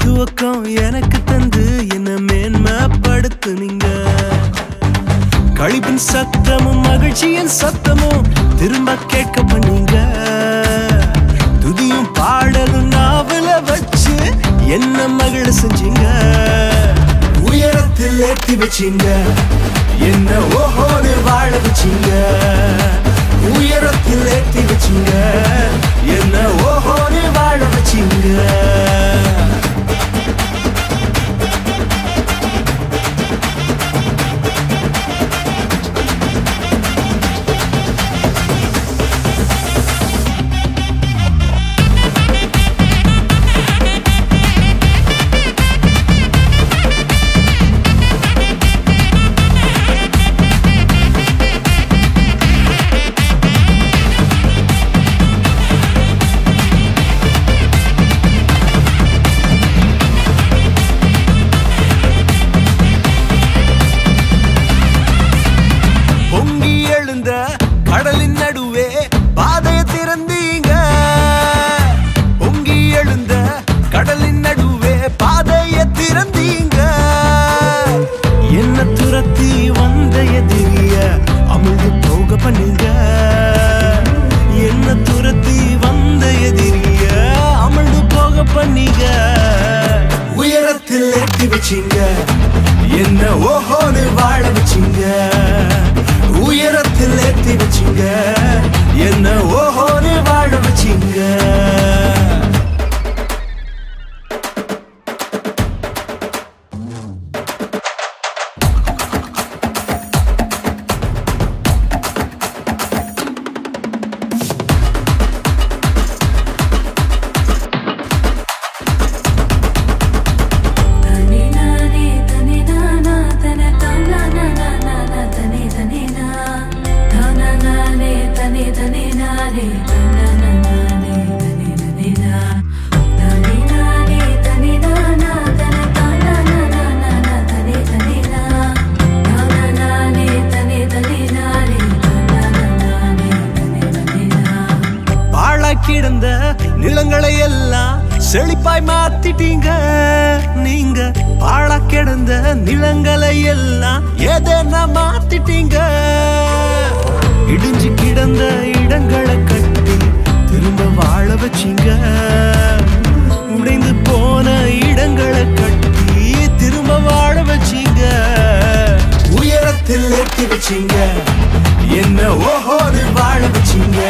துவக்கம் எனக்கு தந்து என்ன மேன்மைப்படுத்துனீங்க. கழிப்பின் சத்தமும் மகிழ்ச்சியின் சத்தமும் திரும்ப கேட்க பண்ணீங்க. துதியும் பாடலும் நாவல வச்சு என்ன மகிழ செஞ்சீங்க. உயரத்தில் ஏற்றி வச்சீங்க, என்ன ஓஹோன்னு வாழ வச்சீங்க. உயரத்தில் ஏற்றி வச்சீங்க, என்ன ஓஹோன்னு வாழ வச்சீங்க. கடலின் நடுவே பாதையை திறந்தீங்க. பொங்கி எழுந்த கடலின் நடுவே பாதையை திறந்தீங்க. என்ன துரத்தி வந்த எதிரிய அமிழ்ந்து போக பண்ணீங்க. என்ன துரத்தி வந்த எதிரிய அமிழ்ந்து போக பண்ணீங்க. உயரத்தில் ஏற்றி வச்சீங்க, என்ன ஓஹோன்னு வாழ வச்சீங்க. உயரத்தில் ஏற்றி வச்சீங்க, என்ன ஓஹோன்னு வாழ வச்சீங்க. கிடந்த நிலங்களை எல்லாம் செழிப்பாய் மாத்திட்டீங்க. நீங்க பாழா கிடந்த நிலங்களை எல்லாம் எதனா மாத்திட்டீங்க. இடிஞ்சு கிடந்த இடங்களை கட்டி திரும்ப வாழ வச்சீங்க. உடைந்து போன இடங்களை கட்டி திரும்ப வாழ வச்சீங்க. உயரத்தில் ஏற்றி வச்சீங்க, என்ன ஓஹோன்னு வாழ வச்சீங்க.